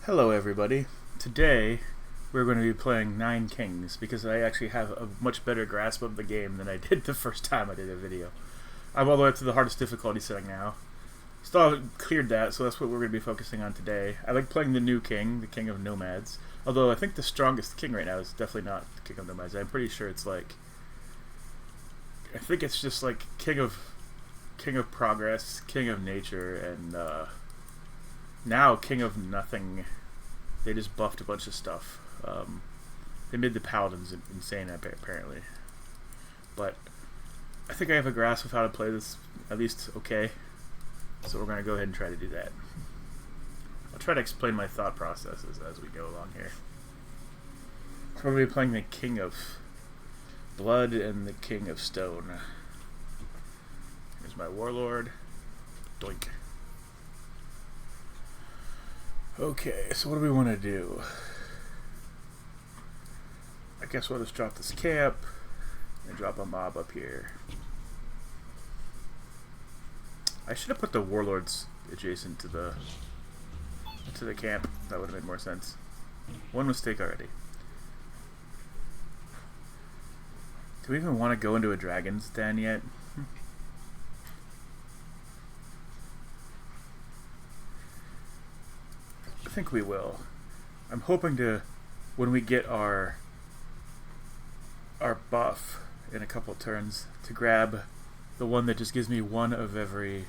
Hello everybody. Today we're going to be playing Nine Kings because I actually have a much better grasp of the game than I did the first time I did a video. I'm all the way up to the hardest difficulty setting now. Still haven't cleared that, so that's what we're going to be focusing on today. I like playing the new king, the king of nomads. Although I think the strongest king right now is definitely not the king of nomads. I'm pretty sure it's like... I think it's just like king of progress, king of nature, and now king of nothing. They just buffed a bunch of stuff. They made the paladins insane apparently. But I think I have a grasp of how to play this at least okay. So we're going to go ahead and try to do that. I'll try to explain my thought processes as we go along here. So we're going to be playing the king of blood and the king of stone. Here's my warlord. Doink. Okay, so what do we want to do? I guess we'll just drop this camp and drop a mob up here. I should have put the warlords adjacent to the camp. That would have made more sense. One mistake already. Do we even want to go into a dragon's den yet? I think we will. I'm hoping to, when we get our buff in a couple turns, to grab the one that just gives me one of every...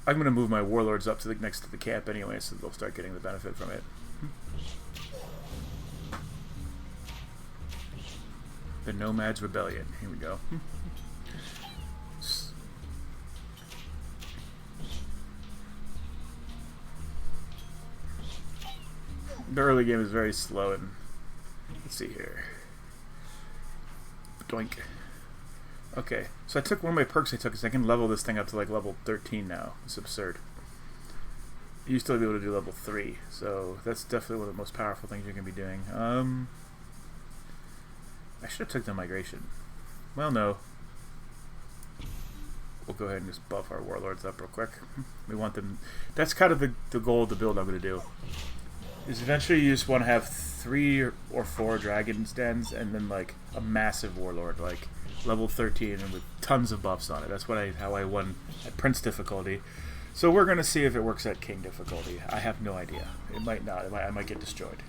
I'm going to move my warlords up to the next to the camp anyway, so they'll start getting the benefit from it. The Nomads Rebellion. Here we go. The early game is very slow, and let's see here. Doink. Okay, so I took one of my perks I took is I can level this thing up to like level 13 now. It's absurd. You used to be able to do level 3, so that's definitely one of the most powerful things you can be doing. I should have took the migration. Well, no. We'll go ahead and just buff our warlords up real quick. We want them... That's kind of the goal of the build I'm going to do. Is eventually you just want to have 3 or 4 dragon's dens and then like a massive warlord, like level 13 and with tons of buffs on it. That's how I won at Prince difficulty. So we're going to see if it works at King difficulty. I have no idea. It might not. I might get destroyed.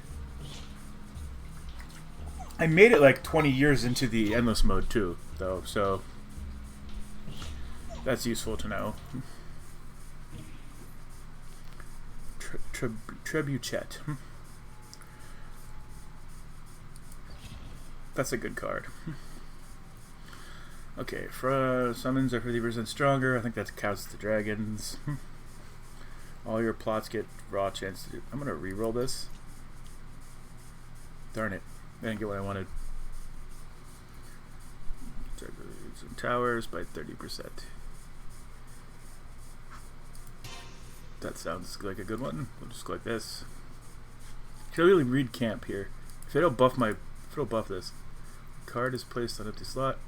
I made it like 20 years into the endless mode too, though, so that's useful to know. Trebuchet. That's a good card. Okay, summons are 50% stronger. I think that counts the dragons. All your plots get raw chance to do. I'm gonna re-roll this. Darn it. I didn't get what I wanted. Some towers by 30%. That sounds like a good one. We'll just go like this. Should I really read camp here? If it'll buff this. Card is placed on empty slot.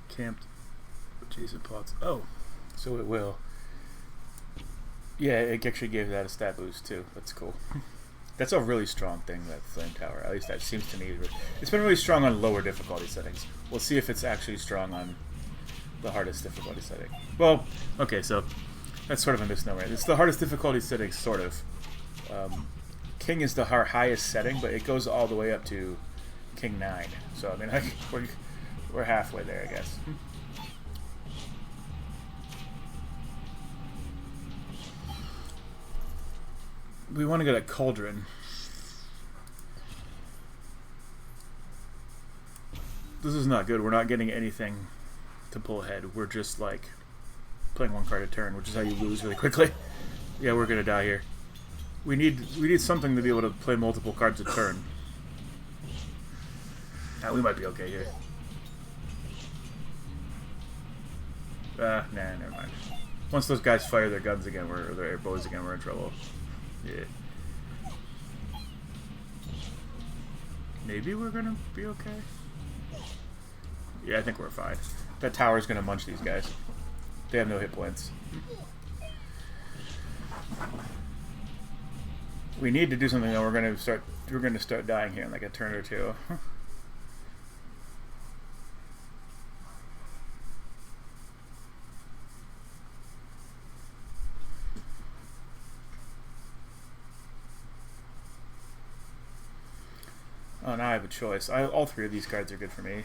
Camped adjacent plots. Oh, so it will. Yeah, it actually gave that a stat boost too. That's cool. That's a really strong thing, that flame tower. At least that seems to me. It's been really strong on lower difficulty settings. We'll see if it's actually strong on the hardest difficulty setting. Well, okay, so that's sort of a misnomer. It's the hardest difficulty setting, sort of. King is our highest setting, but it goes all the way up to King 9. So, I mean, we're halfway there, I guess. We want to get a cauldron. This is not good. We're not getting anything to pull ahead. We're just like playing one card a turn, which is how you lose really quickly. Yeah, we're gonna die here. We need something to be able to play multiple cards a turn. We might be okay here. Nah, never mind. Once those guys fire their guns again, or their bows again, we're in trouble. Yeah. Maybe we're gonna be okay. Yeah, I think we're fine. That tower's gonna munch these guys. They have no hit points. We need to do something though. We're gonna start dying here in like a turn or two. Oh, now I have a choice. All three of these cards are good for me.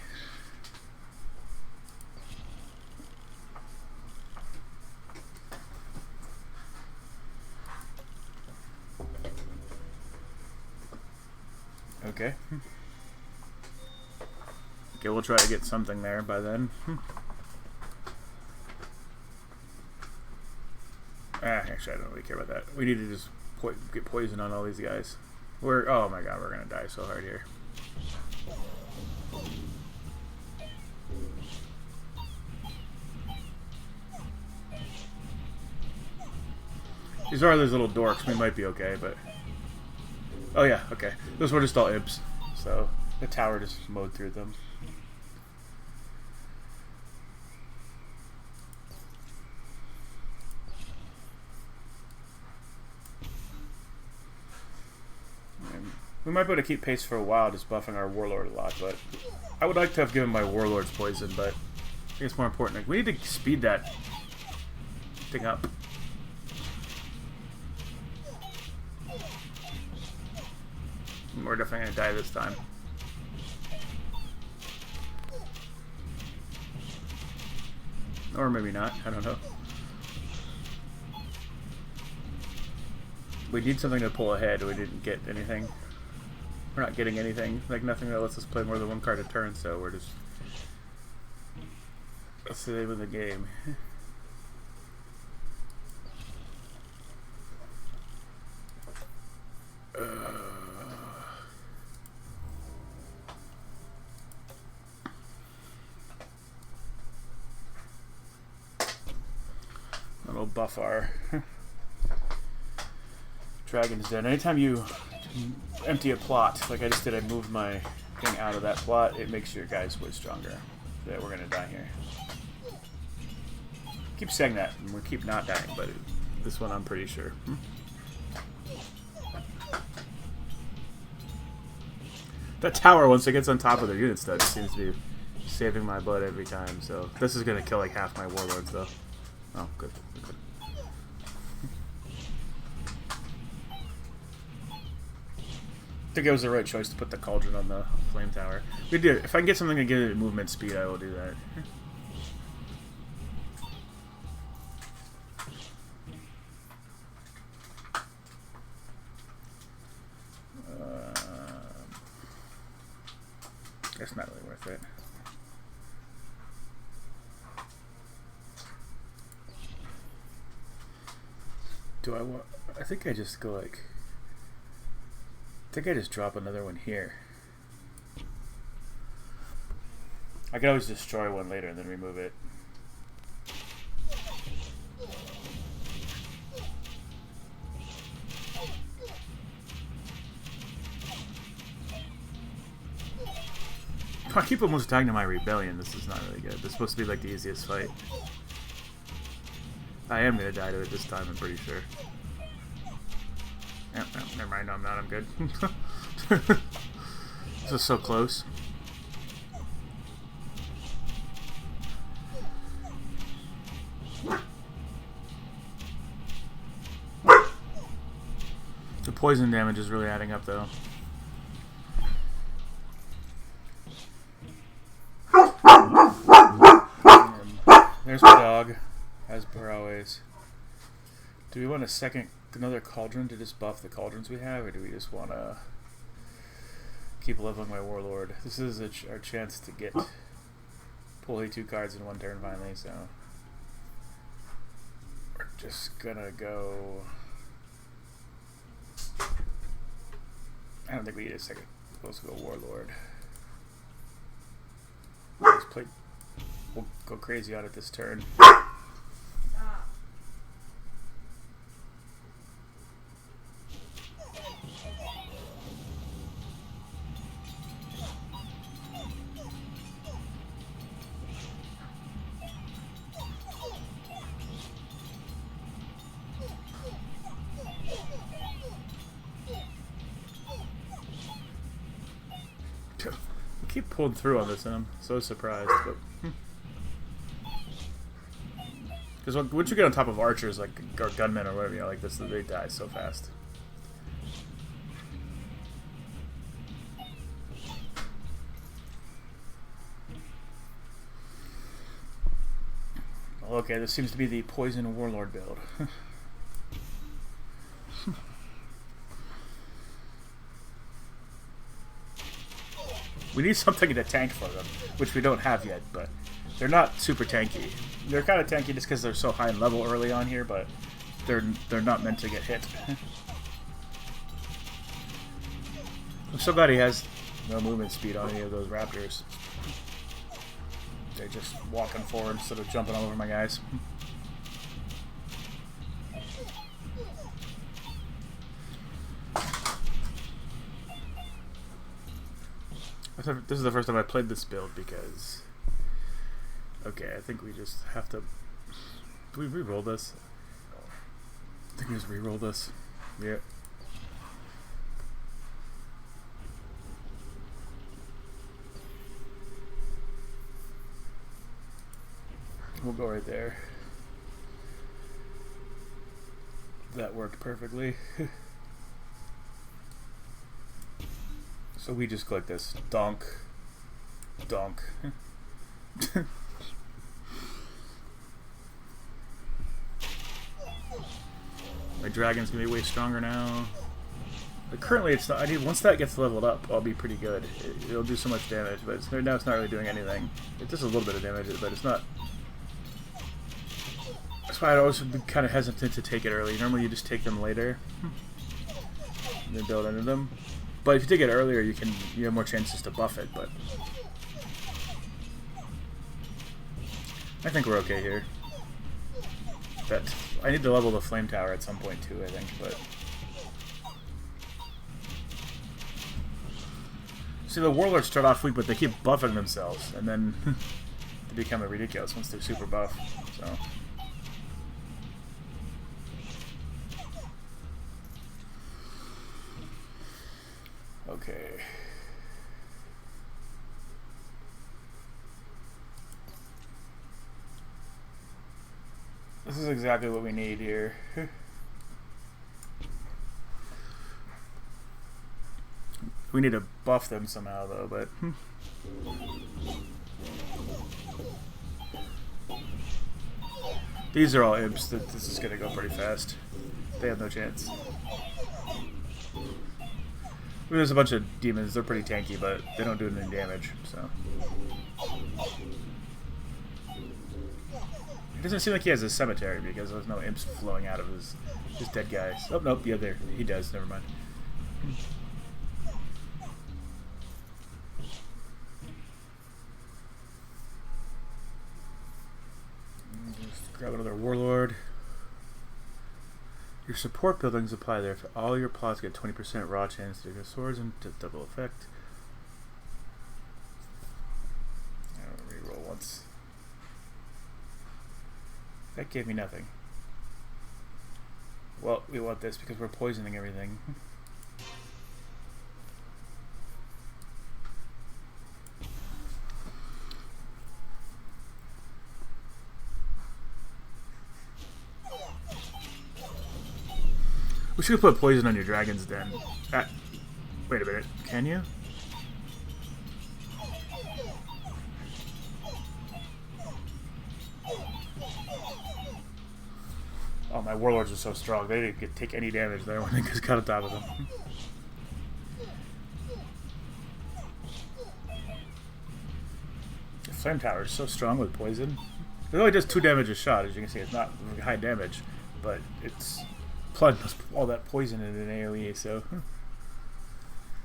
Okay. Okay, we'll try to get something there by then. Actually, I don't really care about that. We need to just get poison on all these guys. Oh my god, we're gonna die so hard here. These are those little dorks. We might be okay, but... Oh yeah, okay. Those were just all imps, so the tower just mowed through them. We might be able to keep pace for a while, just buffing our warlord a lot, but I would like to have given my warlords poison, but I think it's more important. Like, we need to speed that thing up. We're definitely gonna die this time. Or maybe not, I don't know. We need something to pull ahead. We didn't get anything. We're not getting anything. Like, nothing that lets us play more than one card a turn, so we're just... That's the name of the game. That'll buff our Dragon's Den. Anytime you empty a plot, like I just did, I moved my thing out of that plot, it makes your guys way stronger. Yeah, we're gonna die here. Keep saying that, and we keep not dying, but this one I'm pretty sure. That tower, once it gets on top of the units, though, just seems to be saving my butt every time, so... This is gonna kill like half my warlords, though. Oh, good. Good. I think it was the right choice to put the cauldron on the flame tower. We did. If I can get something to give it movement speed, I will do that. That's not really worth it. Do I want... I think I just go like... I think I just drop another one here. I can always destroy one later and then remove it. I keep almost dying to my rebellion. This is not really good. This is supposed to be like the easiest fight. I am going to die to it this time, I'm pretty sure. Yep, no, never mind, no, I'm not, I'm good. This is so close. The poison damage is really adding up, though. There's my dog, as per always. Do we want another cauldron to just buff the cauldrons we have, or do we just want to keep leveling my warlord? This is our chance to pull 82 cards in one turn finally, so we're just gonna go. I don't think we need a second. We're supposed to go warlord. We'll go crazy on it this turn. keep pulling through on this, and I'm so surprised. But because once you get on top of archers, like or gunmen or whatever, you know, like this, they die so fast. Okay, this seems to be the poison warlord build. We need something to tank for them, which we don't have yet, but they're not super tanky. They're kind of tanky just because they're so high in level early on here, but they're not meant to get hit. I'm so glad he has no movement speed on any of those raptors. They're just walking forward instead of jumping all over my guys. This is the first time I played this build because... Okay, I think we just have to... Do we re-roll this? I think we just re-roll this. Yeah. We'll go right there. That worked perfectly. So we just click this. Donk. Donk. My dragon's gonna be way stronger now. But currently it's not. I need, once that gets leveled up, I'll be pretty good. It'll do so much damage, but right now it's not really doing anything. It does a little bit of damage, but it's not. That's why I'd always be kind of hesitant to take it early. Normally you just take them later and then build into them. But if you take it earlier, you have more chances to buff it. But I think we're okay here. But I need to level the flame tower at some point too, I think. But see, the warlords start off weak, but they keep buffing themselves, and then they become ridiculous once they're super buff. So. Okay. This is exactly what we need here. We need to buff them somehow, though, but... These are all imps. This is going to go pretty fast. They have no chance. There's a bunch of demons. They're pretty tanky, but they don't do any damage, so... It doesn't seem like he has a cemetery because there's no imps flowing out of his dead guys. Oh, nope, yeah, there. He does. Never mind. Just grab another warlord. Your support buildings apply there. For all your plots get 20% raw chance to get swords and double effect. I'll reroll once. That gave me nothing. Well, we want this because we're poisoning everything. We should put poison on your dragons then. Wait a minute. Can you? Oh, my warlords are so strong. They didn't take any damage there when they just got on top of them. The flame tower is so strong with poison. It only does 2 damage a shot, as you can see. It's not high damage, but it's plunged all that poison in an AoE, so...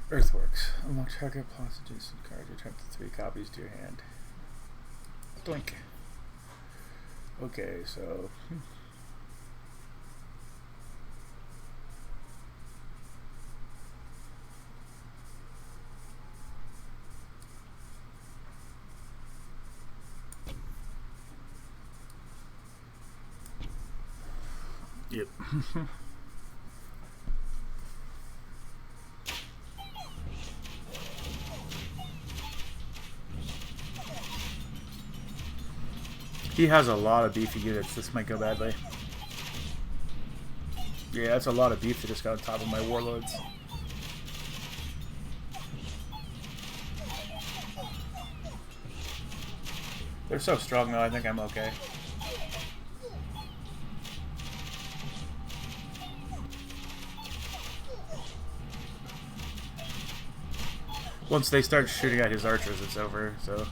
Earthworks. Unlock target plots adjacent cards. Return to 3 copies to your hand. Doink. Okay, so... Yep. He has a lot of beefy units. This might go badly. Yeah, that's a lot of beef that just got on top of my warlords. They're so strong though, I think I'm okay. Once they start shooting at his archers, it's over, so...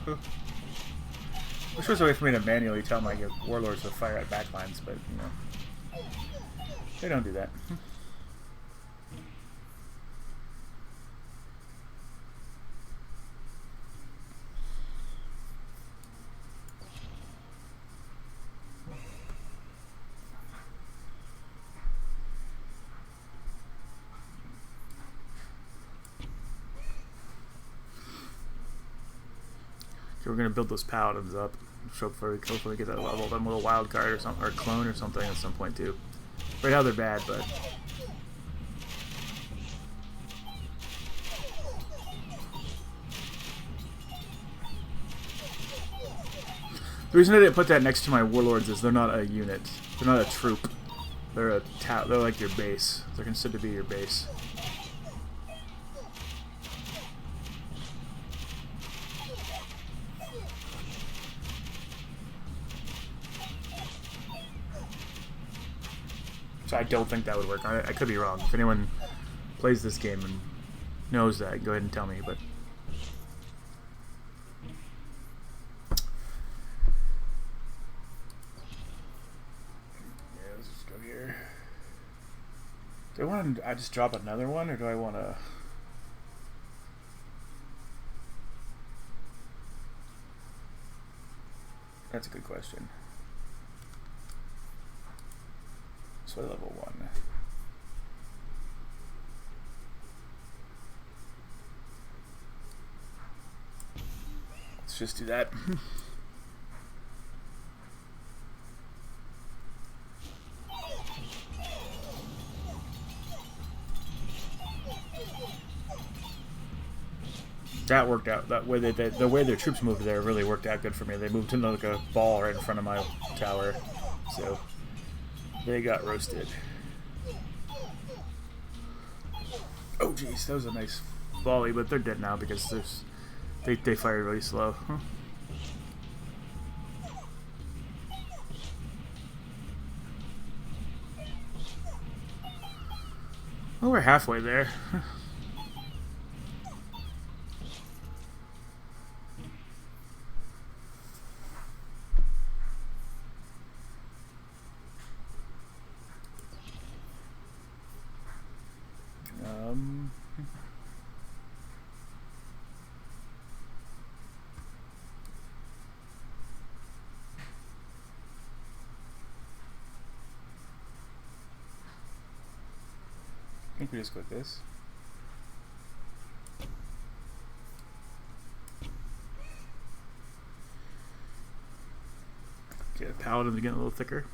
Which was a way for me to manually tell my warlords to fire at backlines, but, you know... They don't do that. We're gonna build those paladins up. Hopefully get that level. Then with a wild card or something, or clone or something at some point too. Right now they're bad, but the reason I didn't put that next to my warlords is they're not a unit. They're not a troop. They're they're like your base. They're considered to be your base. So I don't think that would work. I could be wrong. If anyone plays this game and knows that, go ahead and tell me. But yeah, let's just go here. Do I want to? I just drop another one, or do I want to? That's a good question. So level 1. Let's just do that. That worked out. That way, the way their troops moved there really worked out good for me. They moved into like a ball right in front of my tower, so they got roasted. Oh jeez, that was a nice volley, but they're dead now because they fired really slow. Huh. Well, we're halfway there. I think we just click this. Get a paladin to get a little thicker.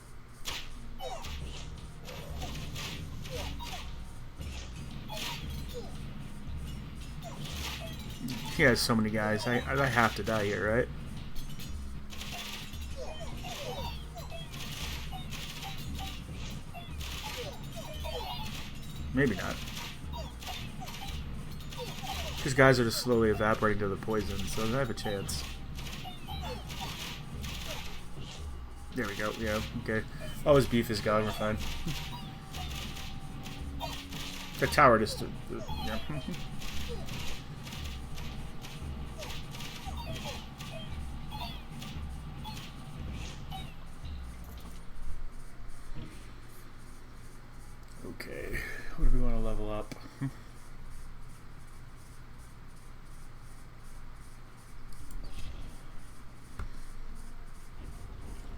He has so many guys. I have to die here, right? Maybe not. These guys are just slowly evaporating to the poison, so I have a chance. There we go. Yeah, okay. Oh, his beef is gone. We're fine. The tower just... yeah. Okay. What do we want to level up?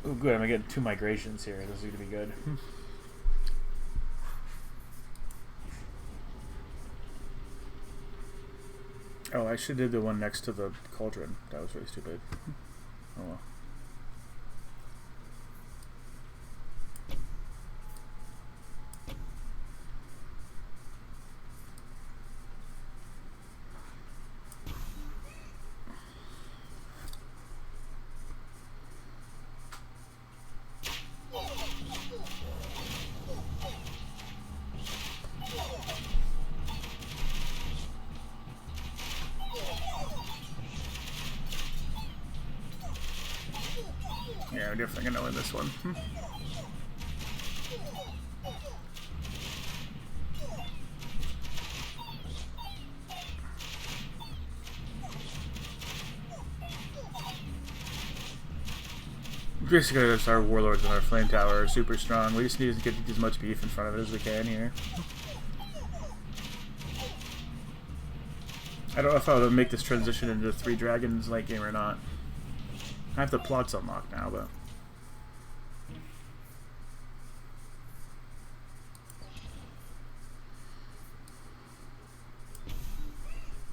Oh, good. I'm getting 2 migrations here. This is going to be good. Oh, I should have did the one next to the cauldron. That was really stupid. Oh well. they're definitely gonna win this one. Basically, just our warlords and our flame tower are super strong. We just need to get as much beef in front of it as we can here. I don't know if I would make this transition into 3 dragons late game or not. I have the plots unlocked now, but...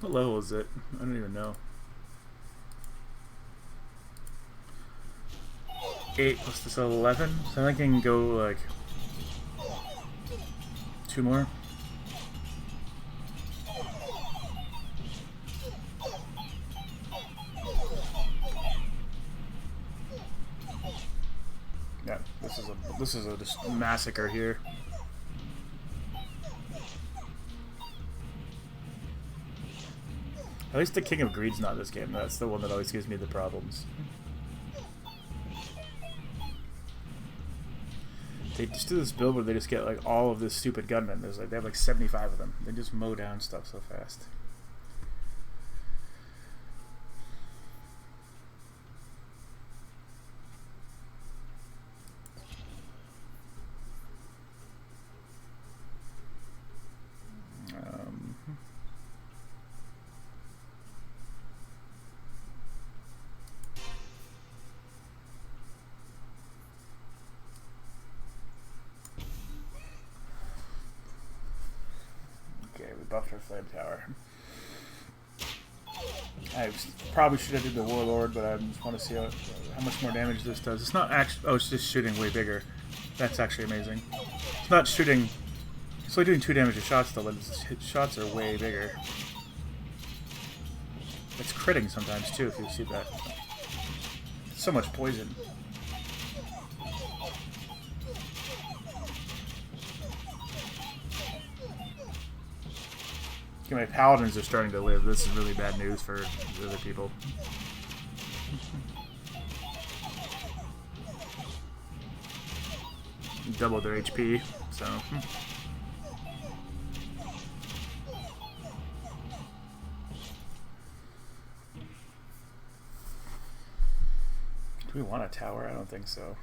What level is it? I don't even know. 8 plus this 11, so I think I can go like 2 more. Yeah, this is a just massacre here. At least the King of Greed's not this game. That's the one that always gives me the problems. They just do this build where they just get like all of this stupid gunmen. There's like they have like 75 of them. They just mow down stuff so fast. Buffed our flame tower. I probably should have did the warlord, but I just want to see how much more damage this does. It's not actually. Oh, it's just shooting way bigger. That's actually amazing. It's not shooting. It's only doing 2 damage a shot still, but its shots are way bigger. It's critting sometimes too, if you see that. So much poison. My paladins are starting to live. This is really bad news for the other people. Double their HP, so... Do we want a tower? I don't think so.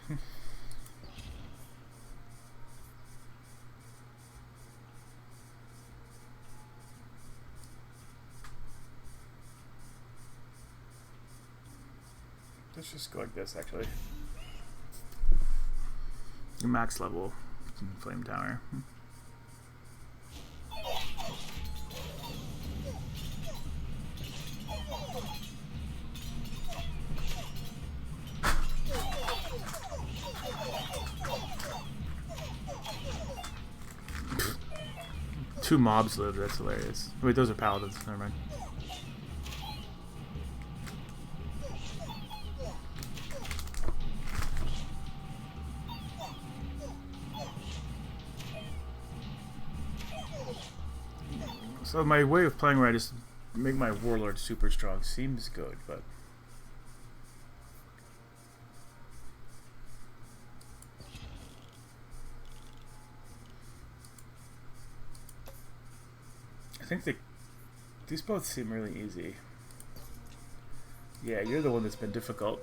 Let's just go like this, actually. Your max level flame tower. Two mobs live, that's hilarious. Wait, those are paladins, never mind. So my way of playing where I just make my warlord super strong seems good, but... I think these both seem really easy. Yeah, you're the one that's been difficult.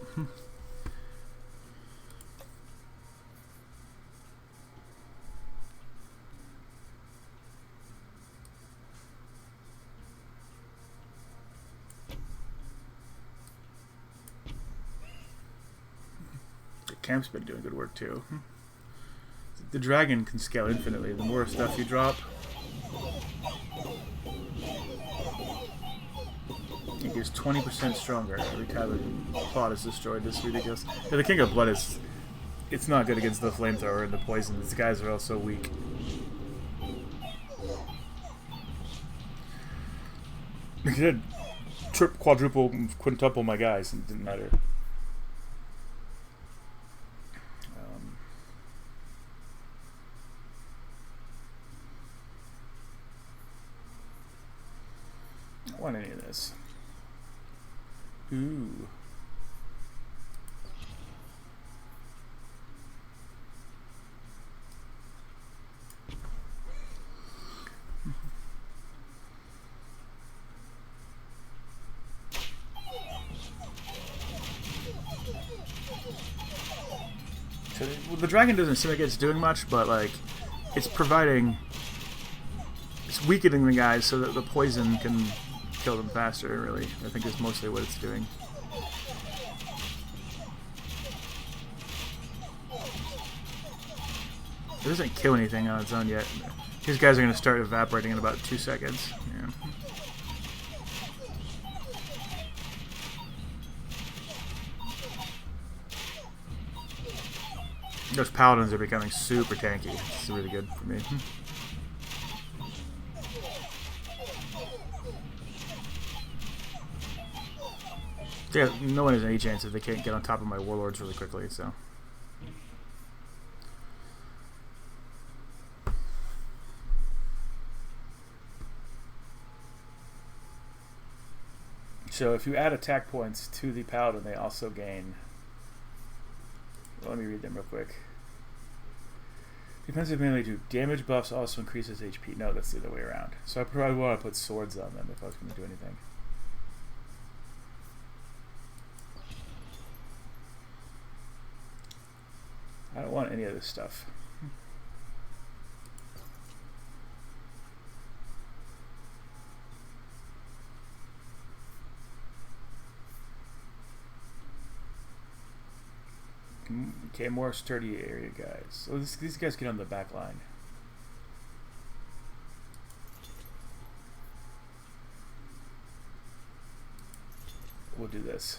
Camp's been doing good work too. The dragon can scale infinitely. The more stuff you drop, it gets 20% stronger every time the plot is destroyed. This is ridiculous. Yeah, the King of Blood is... It's not good against the flamethrower and the poison. These guys are all so weak. He did quadruple, quintuple my guys. It didn't matter. I don't want any of this. Ooh. So, well, the dragon doesn't seem like it's doing much, but like it's providing, it's weakening the guys so that the poison can kill them faster. Really, I think is mostly what it's doing. It doesn't kill anything on its own yet. These guys are going to start evaporating in about 2 seconds. Yeah. Those paladins are becoming super tanky. It's really good for me. Yeah, no one has any chance if they can't get on top of my warlords really quickly, so. So if you add attack points to the paladin, they also gain. Well, let me read them real quick. Defensive melee do damage buffs also increases HP. No, that's the other way around. So I probably want to put swords on them if I was going to do anything. I don't want any of this stuff. Okay, more sturdy area guys. So these guys get on the back line. We'll do this.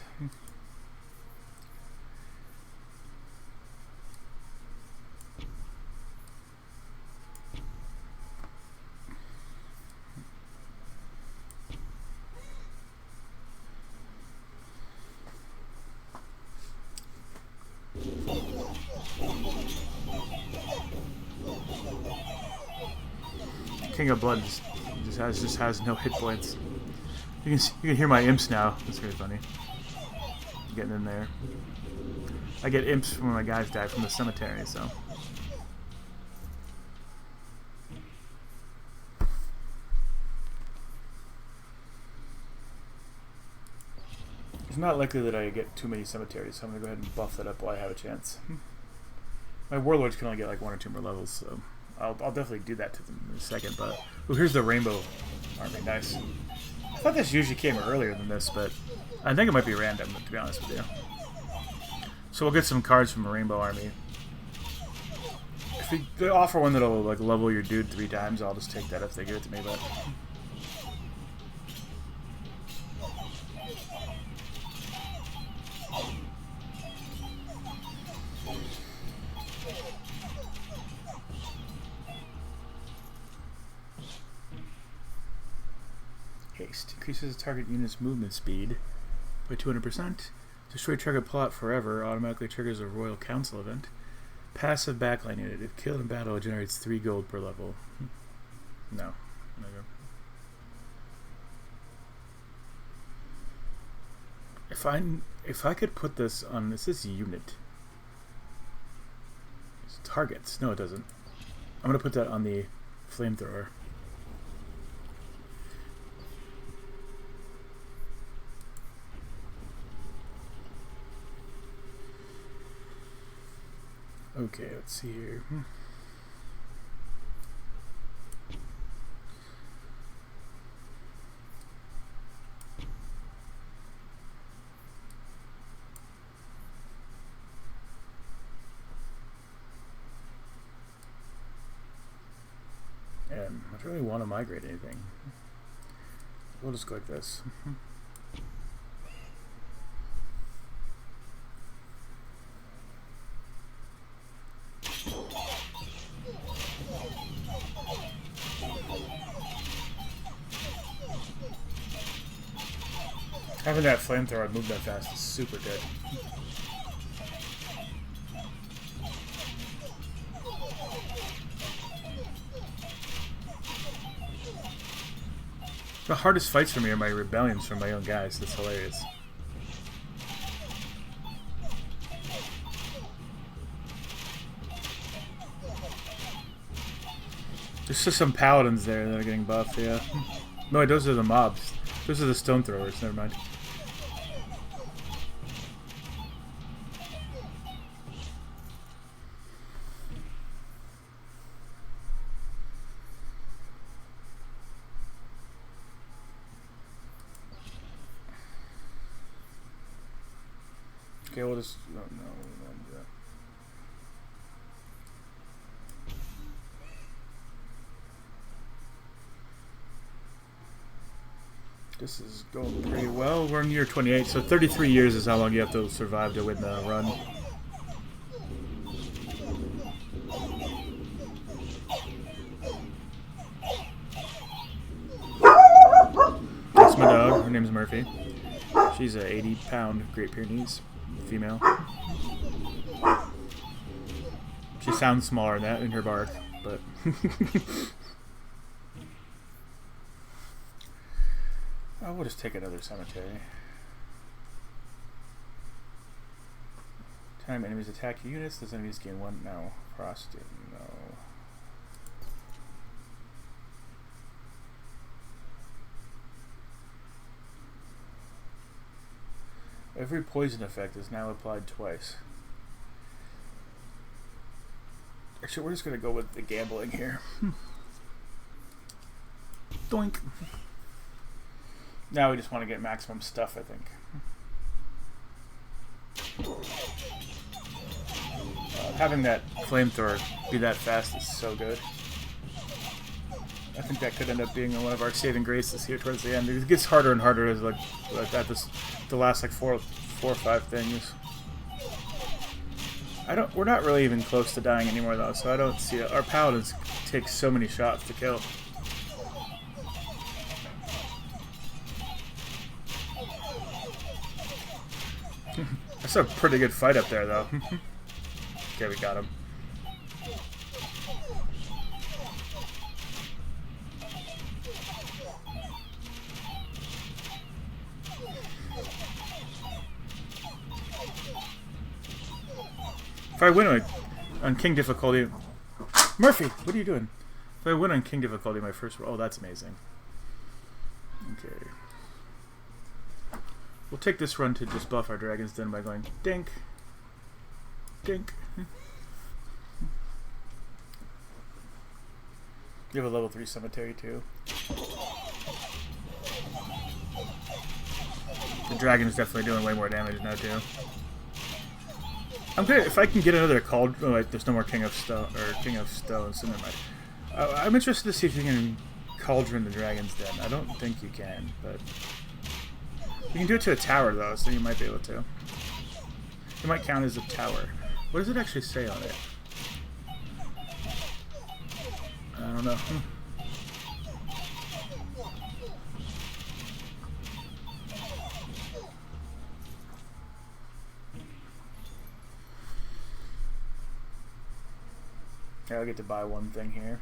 King of Blood just has no hit points. You can hear my imps now. That's very funny. Getting in there. I get imps when my guys die from the cemetery, so. It's not likely that I get too many cemeteries, so I'm gonna go ahead and buff that up while I have a chance. My warlords can only get like 1 or 2 more levels, so I'll definitely do that to them in a second. But oh, here's the rainbow army. Nice. I thought this usually came earlier than this, but I think it might be random, to be honest with you. So we'll get some cards from a rainbow army. If they offer one that'll like level your dude 3 times, I'll just take that if they give it to me. But haste increases the target unit's movement speed by 200%. Destroy target plot forever automatically triggers a Royal Council event. Passive backline unit. If killed in battle, it generates 3 gold per level. No. Never. If I could put this on this is unit. It's targets. No, it doesn't. I'm gonna put that on the flamethrower. Okay, let's see here. And I don't really want to migrate anything. We'll just go like this. Having that flamethrower move that fast is super good. The hardest fights for me are my rebellions from my own guys. That's hilarious. There's just some paladins there that are getting buffed, yeah. No, those are the mobs. Those are the stone throwers, never mind. Okay, we'll just... No, we won't do that. This is going pretty well. We're in year 28, so 33 years is how long you have to survive to win the run. That's my dog. Her name's Murphy. She's a 80-pound Great Pyrenees female. She sounds smaller than that in her bark, but... I will just take another cemetery. Time enemies attack units. Does enemies gain one? No. Frosted? No. Every poison effect is now applied twice. Actually, we're just going to go with the gambling here. Doink. Now we just want to get maximum stuff, I think. Having that flamethrower be that fast is so good. I think that could end up being one of our saving graces here towards the end. It gets harder and harder as like at the last like four or five things. We're not really even close to dying anymore though, so I don't see it. Our paladins take so many shots to kill. That's a pretty good fight up there, though. Okay, we got him. If I win on King difficulty... Murphy, what are you doing? If I win on King difficulty, my first... Oh, that's amazing. Okay. We'll take this run to just buff our Dragon's Den by going dink, dink. You have a level 3 cemetery too. The dragon is definitely doing way more damage now too. I'm good if I can get another cauldron. Oh, wait, there's no more King of Stone or King of Stone, so never mind. I'm interested to see if you can cauldron the Dragon's Den. I don't think you can, but. You can do it to a tower, though, so you might be able to. It might count as a tower. What does it actually say on it? I don't know. Yeah, I'll get to buy one thing here.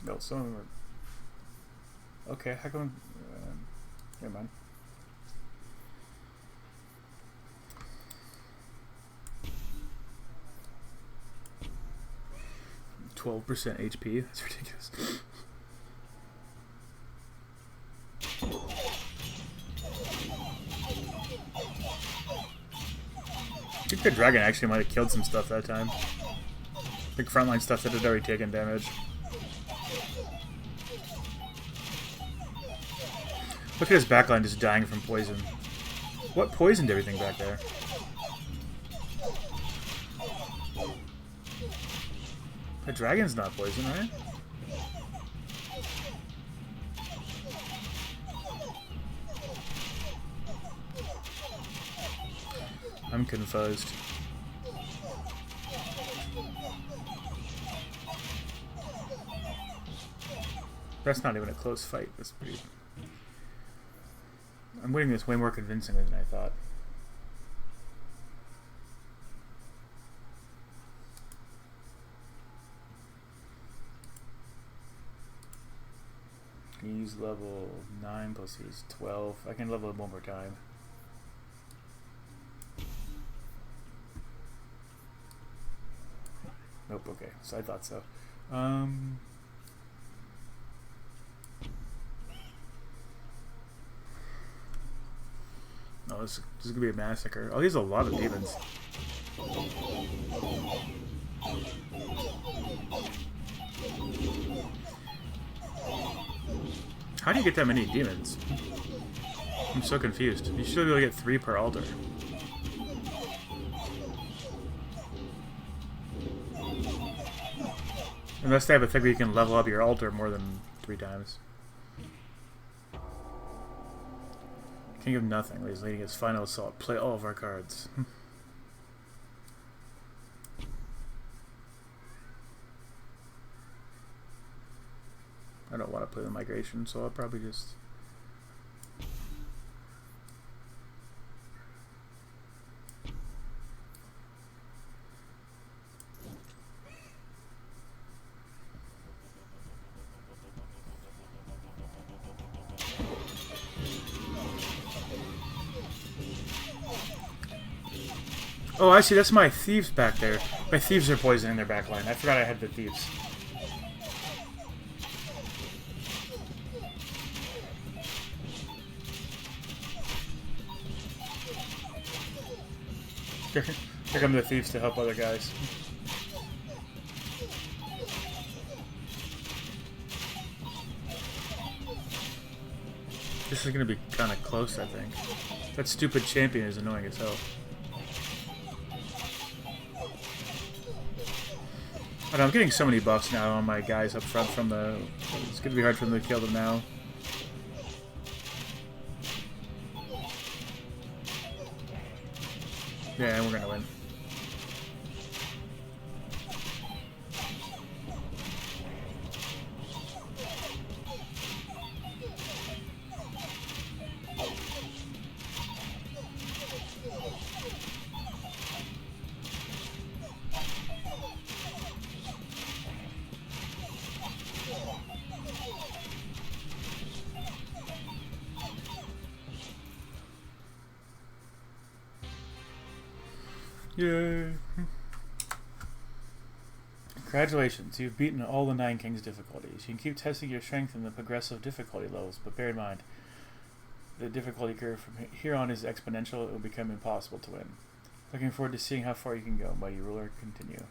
No, some of them are... Okay, how come... never mind. %12 HP? That's ridiculous. I think the dragon actually might have killed some stuff that time. I think frontline stuff that had already taken damage. Look at his backline just dying from poison. What poisoned everything back there? The dragon's not poison, right? I'm confused. That's not even a close fight. That's pretty... I'm winning this way more convincingly than I thought. He's level 9 plus he's 12. I can level him one more time. Nope, okay. So I thought so. Oh, this is gonna be a massacre. Oh, there's a lot of demons. How do you get that many demons? I'm so confused. You should be able to get 3 per altar. Unless they have a thing where you can level up your altar more than 3 times. King of Nothing is leading his final assault. Play all of our cards. I don't want to play the migration, so I'll probably just... Oh, I see. That's my thieves back there. My thieves are poisoning their backline. I forgot I had the thieves. Here come the thieves to help other guys. This is going to be kind of close, I think. That stupid champion is annoying as hell. I know, I'm getting so many buffs now on my guys up front from the... It's going to be hard for them to kill them now. Yeah, and we're going to win. Yay! Congratulations, you've beaten all the 9 Kings difficulties. You can keep testing your strength in the progressive difficulty levels, but bear in mind, the difficulty curve from here on is exponential. It will become impossible to win. Looking forward to seeing how far you can go. Mighty Ruler, continue.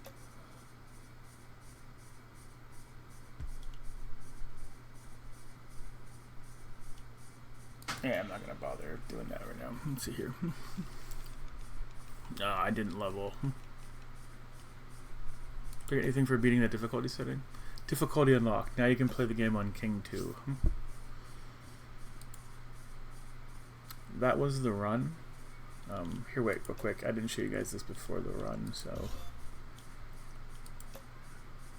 Yeah, I'm not going to bother doing that right now. Let's see here. No, I didn't level. Do you get anything for beating that difficulty setting? Difficulty unlocked. Now you can play the game on King 2. That was the run. Here, wait, real quick. I didn't show you guys this before the run, so...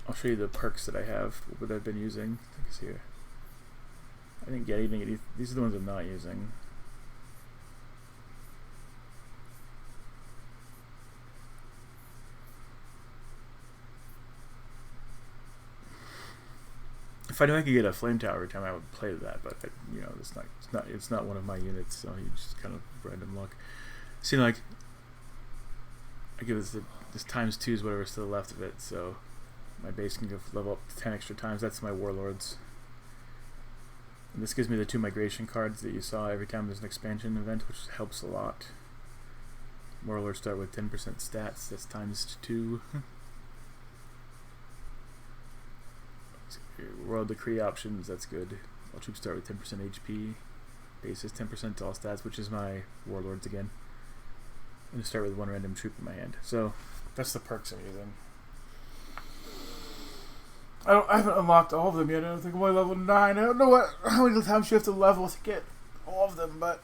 I'll show you the perks that I have, what I've been using. I think it's here. I didn't get anything. These are the ones I'm not using. If I knew I could get a flame tower every time, I would play that. But you know, it's not one of my units, so you just kind of random luck. See, like I give this times 2 is whatever's to the left of it, so my base can go level up to 10 extra times. That's my warlords. And this gives me the 2 migration cards that you saw every time there's an expansion event, which helps a lot. Warlords start with 10% stats. That's times 2. World Decree options, that's good. All troops start with 10% HP. Base is 10% to all stats, which is my warlords again. I'm going to start with 1 random troop in my hand. So that's the perks I'm using. I haven't unlocked all of them yet. I don't think I'm only level 9. I don't know how many times you have to level to get all of them, but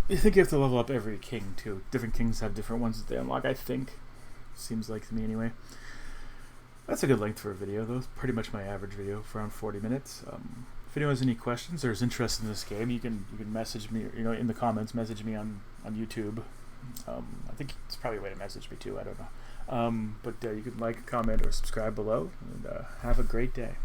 I think you have to level up every king too. Different kings have different ones that they unlock, I think. Seems like to me anyway. That's a good length for a video, though. It's pretty much my average video for around 40 minutes. If anyone has any questions or is interested in this game, you can message me, in the comments. Message me on YouTube. I think it's probably a way to message me too. I don't know. But you can like, comment, or subscribe below. And have a great day.